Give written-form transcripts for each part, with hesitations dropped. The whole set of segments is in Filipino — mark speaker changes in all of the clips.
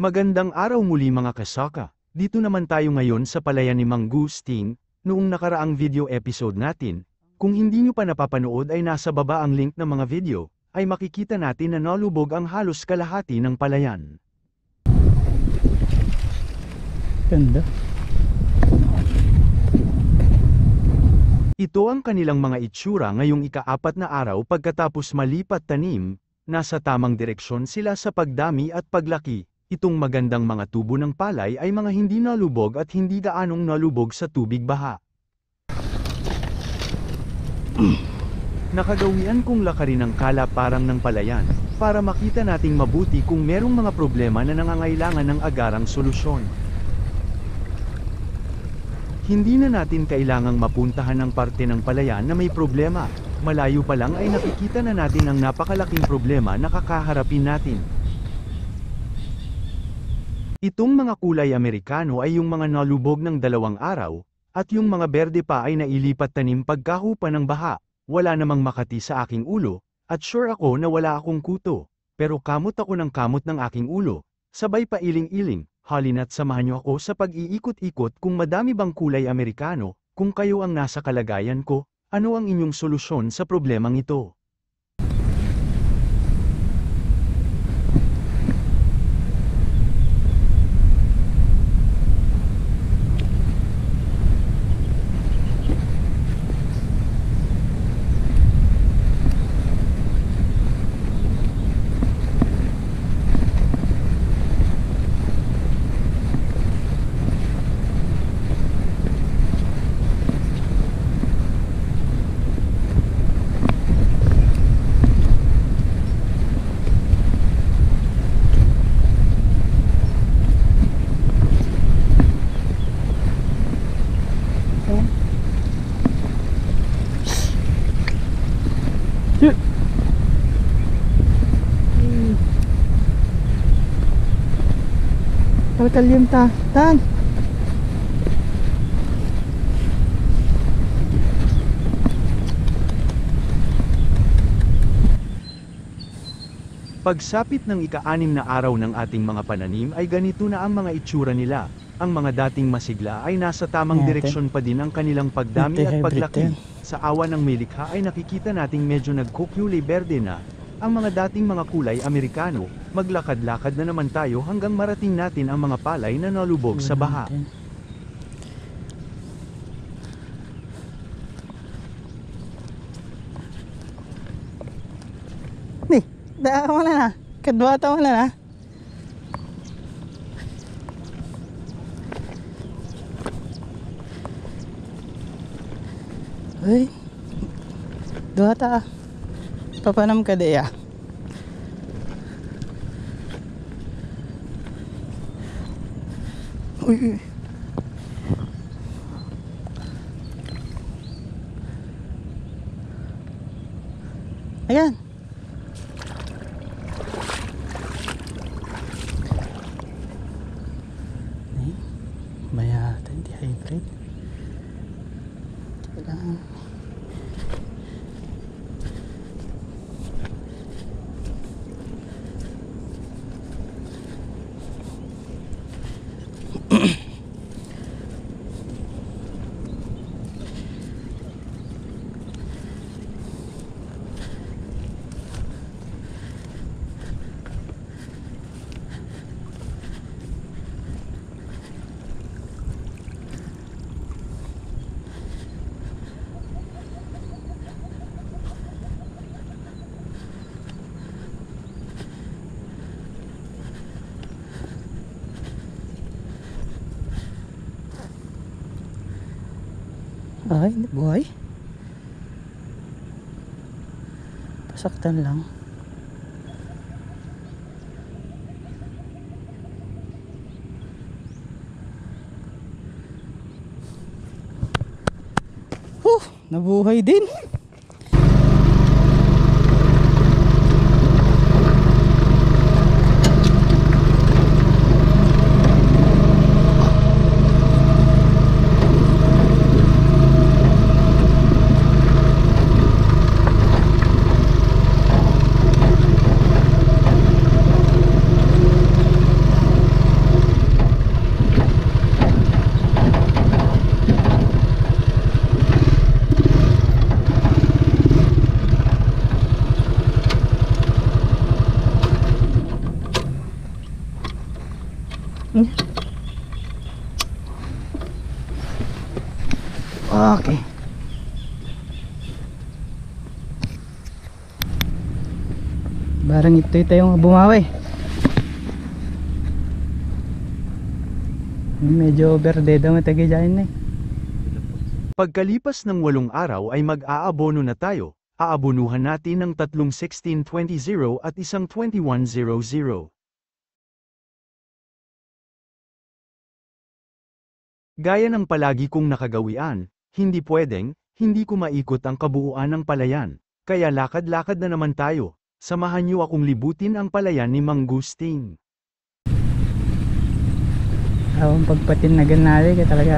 Speaker 1: Magandang araw muli mga kasaka. Dito naman tayo ngayon sa palayan ni Mang Gusting. Noong nakaraang video episode natin, kung hindi nyo pa napapanood ay nasa baba ang link ng mga video, ay makikita natin na nalubog ang halos kalahati ng palayan.
Speaker 2: Ganda.
Speaker 1: Ito ang kanilang mga itsura ngayong ika-4 na araw pagkatapos malipat tanim, nasa tamang direksyon sila sa pagdami at paglaki. Itong magandang mga tubo ng palay ay mga hindi nalubog at hindi gaanong nalubog sa tubig baha. Nakagawian kong lakarin ang kalaparang ng palayan, para makita nating mabuti kung merong mga problema na nangangailangan ng agarang solusyon. Hindi na natin kailangang mapuntahan ang parte ng palayan na may problema. Malayo pa lang ay nakikita na natin ang napakalaking problema na kakaharapin natin. Itong mga kulay Amerikano ay yung mga nalubog ng 2 araw, at yung mga berde pa ay nailipat tanim pagkahupa ng baha. Wala namang makati sa aking ulo, at sure ako na wala akong kuto. Pero kamot ako ng kamot ng aking ulo. Sabay pa iling-iling, halina't samahan niyo ako sa pag-iikot-ikot kung madami bang kulay Amerikano. Kung kayo ang nasa kalagayan ko, ano ang inyong solusyon sa problemang ito?
Speaker 2: Kalkalyum ta, tan.
Speaker 1: Pagsapit ng ika-6 na araw ng ating mga pananim ay ganito na ang mga itsura nila. Ang mga dating masigla ay nasa tamang direksyon pa din ang kanilang pagdami at paglaki. Sa awa ng milikha ay nakikita nating medyo nagkukulay berde na. Ang mga dating mga kulay Amerikano, maglakad-lakad na naman tayo hanggang marating natin ang mga palay na nalubog sa baha.
Speaker 2: Nih, dah mana na? Kedua atau mana na? Hei, dua ta. Papanam ka daya. Uy. Ayan. Nih, bayatan di hybrid. Kailangan ay, buhay. Pasaktan lang. Nabuhay din. Okay. Barang ito yung bumawi. Medyo verde daw matagi dyan eh.
Speaker 1: Pagkalipas ng 8 araw ay mag-aabono na tayo, aabonuhan natin ng 3 16-20 at isang 21-00. Gaya ng palagi kong nakagawian, hindi pwedeng, hindi ko maikot ang kabuuan ng palayan, kaya lakad-lakad na naman tayo, samahan niyo akong libutin ang palayan ni Mang Gusting.
Speaker 2: Ang pagpatinagan natin kaya talaga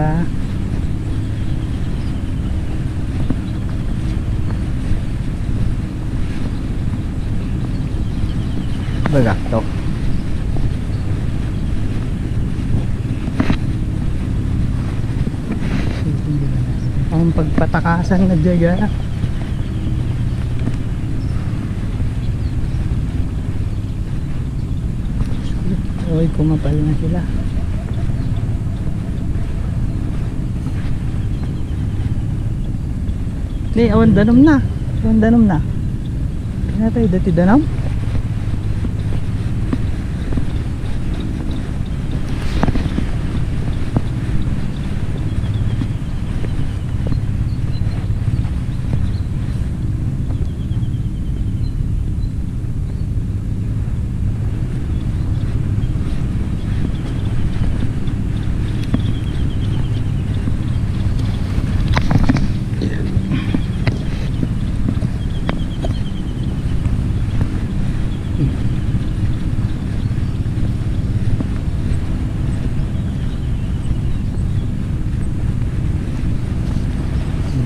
Speaker 2: bagak to. Ang pagpatakasan na dyan. Uy, kumapal na sila. Ni, awan danom na. Awan danom na. Pinatay dati danom.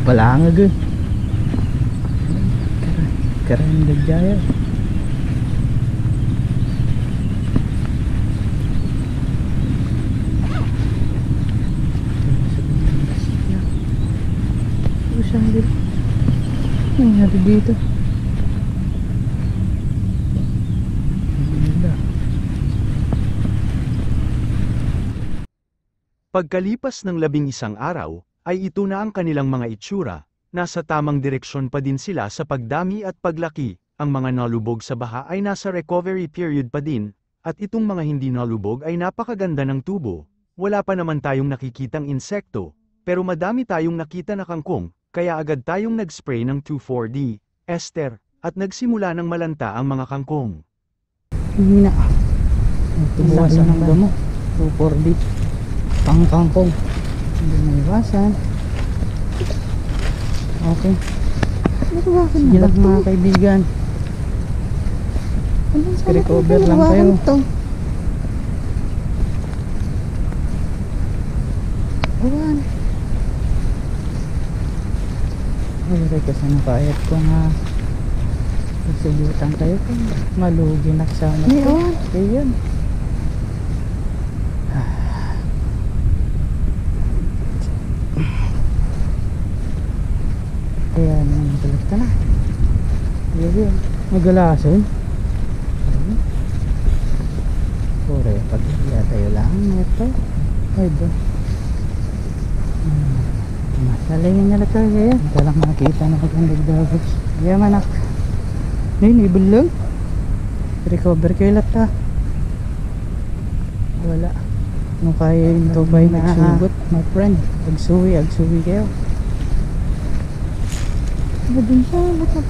Speaker 2: Wala nga gud. Karen dagjaya. Usang din. Nangyari dito.
Speaker 1: Pagkalipas ng 11 araw, ay ito na ang kanilang mga itsura, nasa tamang direksyon pa din sila sa pagdami at paglaki, ang mga nalubog sa baha ay nasa recovery period pa din, at itong mga hindi nalubog ay napakaganda ng tubo, wala pa naman tayong nakikitang insekto, pero madami tayong nakita na kangkong, kaya agad tayong nag-spray ng 2,4-D, ester, at nagsimula ng malanta ang mga kangkong.
Speaker 2: Hindi na. Tubuwasan ng damo. 2,4-D. Pangkangkong. Hindi na iwasan. Okay. Sige lang mga kaibigan. Recover lang kayo. Awan. Ay, kasi nakayat ko nga susubutan kayo kung malugi na sa awan. Kaya yun. Kaya naman talagta na. Kaya magalason. Pure pagkaya tayo lang ito. Ay ba. Masalingin nila tayo kaya. Hindi lang makita na pagkandag dagos. Kaya manak. Ngayon ibon lang. Recover kayo lahat ha. Wala. Nung kaya yung tubay na nagsugot my friend. Agsuwi kayo. Dun siya, okay.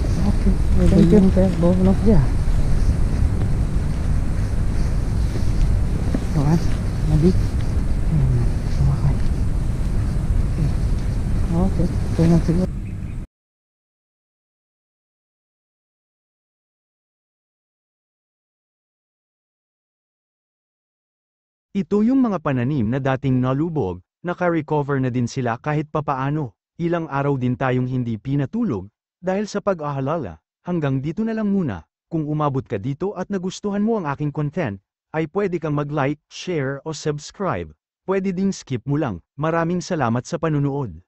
Speaker 2: Thank you. Bonok siya. Ayan, madik. Ayan, sumakay. Okay, ito na siguro.
Speaker 1: Ito yung mga pananim na dating nalubog, naka-recover na din sila kahit papaano. Ilang araw din tayong hindi pinatulog, dahil sa pag-aalala, hanggang dito na lang muna. Kung umabot ka dito at nagustuhan mo ang aking content, ay pwede kang mag-like, share o subscribe. Pwede ding skip mo lang. Maraming salamat sa panunood.